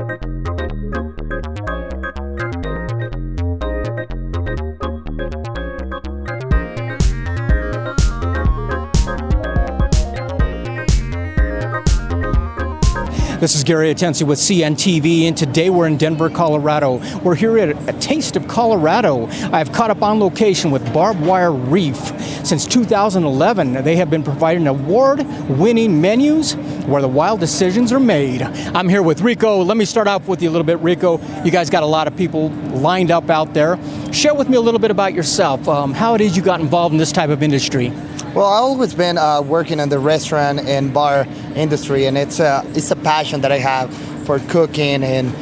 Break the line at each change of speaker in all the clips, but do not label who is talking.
This is Gary Atensi with CNTV, and today we're in Denver, Colorado. We're here at a Taste of Colorado. I've caught up on location with Barbed Wire Reef. Since 2011, they have been providing award-winning menus where the wild decisions are made. I'm here with Rico. Let me start off with you a little bit, Rico. You guys got a lot of people lined up out there. Share with me a little bit about yourself, how it is you got involved in this type of industry.
Well, I've always been working in the restaurant and bar industry, and it's a passion that I have for cooking and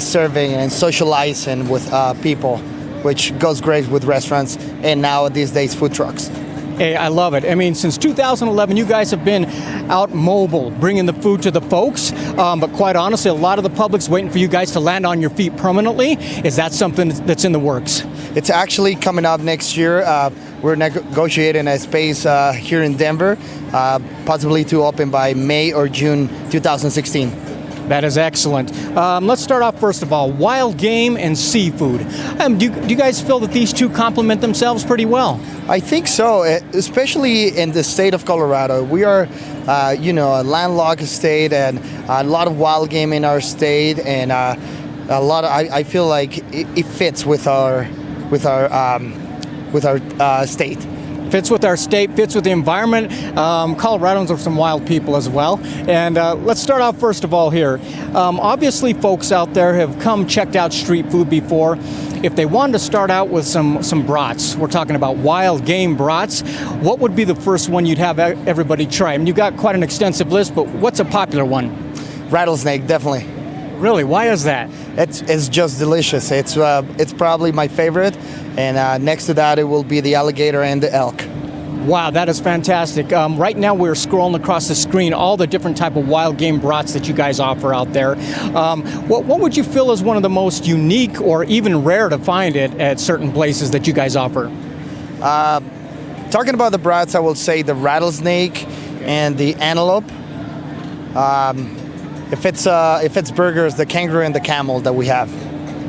serving and socializing with people, which goes great with restaurants and now these days food trucks.
Hey, I love it. I mean, since 2011, you guys have been out mobile, bringing the food to the folks. But quite honestly, a lot of the public's waiting for you guys to land on your feet permanently. Is that something that's in the works?
It's actually coming up next year. We're negotiating a space here in Denver, possibly to open by May or June 2016.
That is excellent. Let's start off first of all, wild game and seafood. Do you guys feel that these two complement themselves pretty well?
I think so, especially in the state of Colorado. We are, a landlocked state, and a lot of wild game in our state, and I feel like it fits with our state.
Fits with our state, fits with the environment. Coloradans are some wild people as well. And let's start off first of all here. Obviously, folks out there have checked out street food before. If they wanted to start out with some brats, we're talking about wild game brats, what would be the first one you'd have everybody try? I mean, you've got quite an extensive list, but what's a popular one?
Rattlesnake, definitely.
Really? Why is that?
It's just delicious. It's probably my favorite, and next to that it will be the alligator and the elk.
Wow, that is fantastic. Right now we're scrolling across the screen all the different type of wild game brats that you guys offer out there. What would you feel is one of the most unique or even rare to find it at certain places that you guys offer?
Talking about the brats, I will say the rattlesnake and the antelope. If it's burgers, the kangaroo and the camel that we have.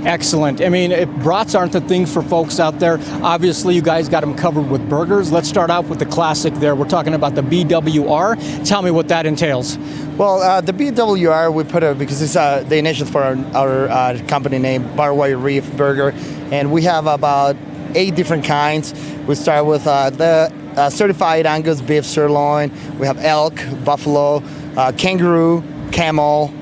Excellent. I mean, if brats aren't the thing for folks out there, obviously you guys got them covered with burgers. Let's start out with the classic there. We're talking about the BWR. Tell me what that entails.
Well, the BWR we put it because it's the initials for our company name, Barbed Wire Reef Burger, and we have about 8 different kinds. We start with the certified Angus beef sirloin. We have elk, buffalo, kangaroo, camel.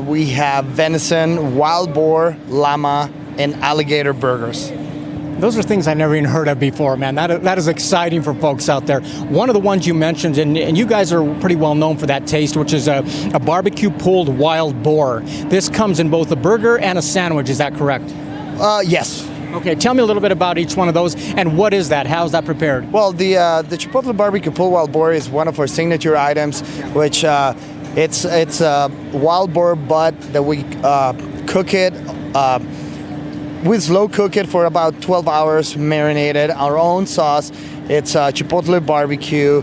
We have venison, wild boar, llama, and alligator burgers.
Those are things I never even heard of before, man. That is exciting for folks out there. One of the ones you mentioned, and you guys are pretty well known for that taste, which is a barbecue pulled wild boar. This comes in both a burger and a sandwich, is that correct?
Yes.
Okay, tell me a little bit about each one of those, and what is that? How is that prepared?
Well, the Chipotle barbecue pulled wild boar is one of our signature items, which it's a wild boar butt that we cook it. We slow cook it for about 12 hours, marinated. Our own sauce. It's Chipotle barbecue.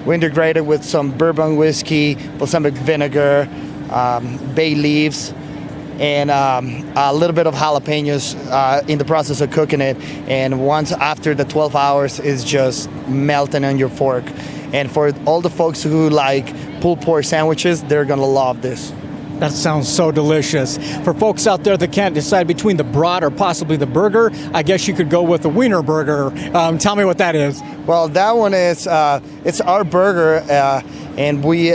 We integrate it with some bourbon whiskey, balsamic vinegar, bay leaves, and a little bit of jalapenos in the process of cooking it. And once after the 12 hours, it's just melting on your fork. And for all the folks who like pulled pork sandwiches, they're gonna love this.
That sounds so delicious. For folks out there that can't decide between the brat or possibly the burger, I guess you could go with the wiener burger. Tell me what that is.
Well, that one is it's our burger, and we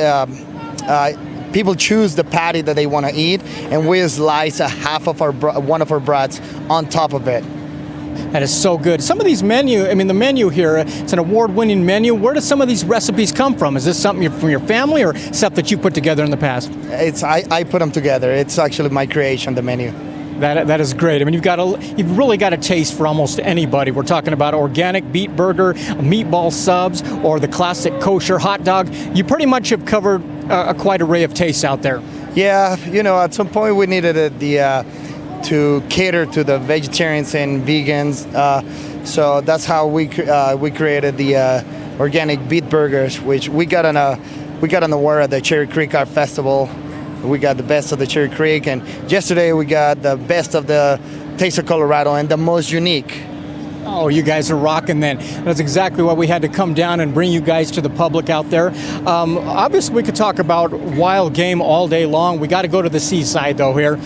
people choose the patty that they want to eat, and we slice one of our brats on top of it.
That is so good. Some of these the menu here, it's an award-winning menu. Where do some of these recipes come from? Is this something from your family or stuff that you put together in the past?
I put them together. It's actually my creation, the menu.
That is great. I mean, you've really got a taste for almost anybody. We're talking about organic beet burger, meatball subs, or the classic kosher hot dog. You pretty much have covered a quite array of tastes out there.
Yeah, at some point we needed to cater to the vegetarians and vegans, so that's how we created the organic beet burgers, which we got an award at the Cherry Creek Art Festival we got the best of the Cherry Creek, and yesterday we got the best of the Taste of Colorado and the most unique.
Oh, you guys are rocking then. That's exactly why we had to come down and bring you guys to the public out there. Obviously, we could talk about wild game all day long. We got to go to the seaside, though, here.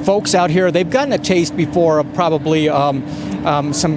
Folks out here, they've gotten a taste before of probably some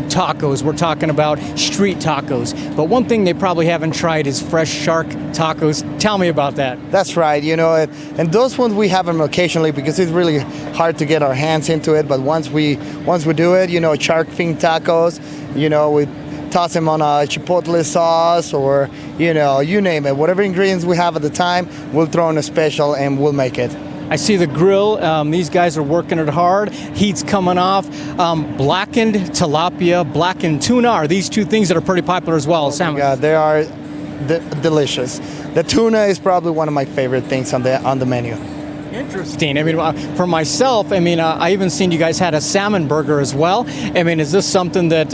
tacos. We're talking about street tacos. But one thing they probably haven't tried is fresh shark tacos. Tell me about that.
That's right, and those ones we have them occasionally because it's really hard to get our hands into it. But once we do it, shark fin tacos, we toss them on a chipotle sauce or, you name it. Whatever ingredients we have at the time, we'll throw in a special and we'll make it.
I see the grill. These guys are working it hard. Heat's coming off. Blackened tilapia, blackened tuna are these two things that are pretty popular as well.
Yeah, they are delicious. The tuna is probably one of my favorite things on the menu.
Interesting. For myself, I even seen you guys had a salmon burger as well. Is this something that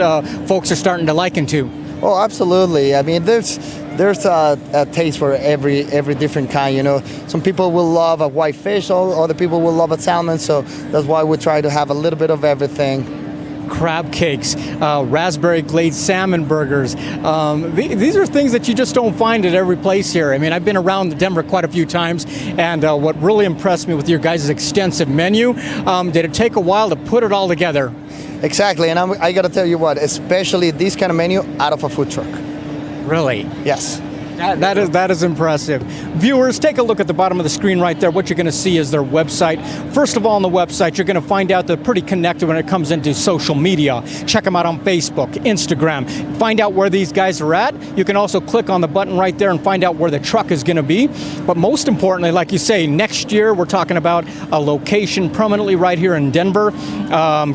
folks are starting to like into?
Oh, absolutely. There's a taste for every different kind. Some people will love a white fish, other people will love a salmon. So that's why we try to have a little bit of everything.
Crab cakes, raspberry glazed salmon burgers. These are things that you just don't find at every place here. I've been around Denver quite a few times, and what really impressed me with your guys' extensive menu, did it take a while to put it all together?
Exactly, and I got to tell you what, especially this kind of menu out of a food truck.
Really?
Yes.
That is impressive. Viewers, take a look at the bottom of the screen right there. What you're going to see is their website. First of all, on the website, you're going to find out they're pretty connected when it comes into social media. Check them out on Facebook, Instagram. Find out where these guys are at. You can also click on the button right there and find out where the truck is going to be. But most importantly, like you say, next year we're talking about a location permanently right here in Denver.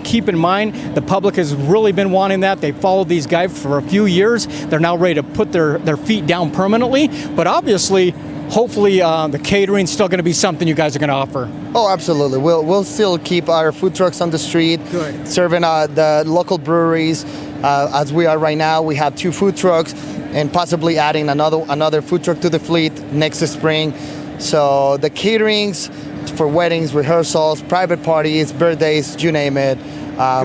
Keep in mind, the public has really been wanting that. They followed these guys for a few years. They're now ready to put their feet down permanently. But obviously, hopefully, the catering's still going to be something you guys are going to offer.
Oh, absolutely. We'll still keep our food trucks on the street,
Good.
Serving the local breweries. As we are right now, we have 2 food trucks, and possibly adding another food truck to the fleet next spring. So the caterings for weddings, rehearsals, private parties, birthdays, you name it,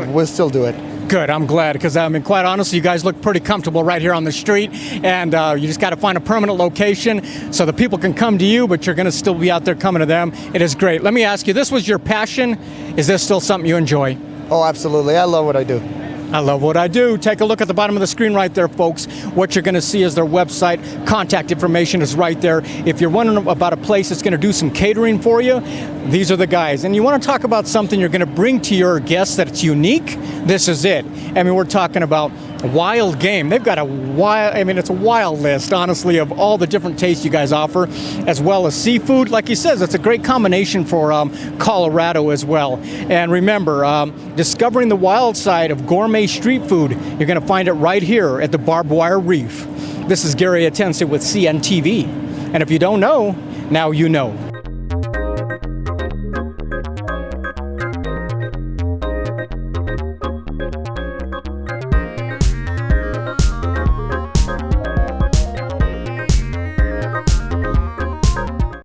we'll still do it.
Good, I'm glad, because quite honestly, you guys look pretty comfortable right here on the street, and you just got to find a permanent location so the people can come to you, but you're going to still be out there coming to them. It is great. Let me ask you, this was your passion. Is this still something you enjoy?
Oh, absolutely. I love what I do.
I love what I do. Take a look at the bottom of the screen right there, folks. What you're going to see is their website. Contact information is right there. If you're wondering about a place that's going to do some catering for you, these are the guys. And you want to talk about something you're going to bring to your guests that's unique? This is it. We're talking about wild game. They've got it's a wild list, honestly, of all the different tastes you guys offer, as well as seafood. Like he says, it's a great combination for Colorado as well. And remember, discovering the wild side of gourmet street food, you're going to find it right here at the Barbed Wire Reef. This is Gary Atensi with CNTV. And if you don't know, now you know.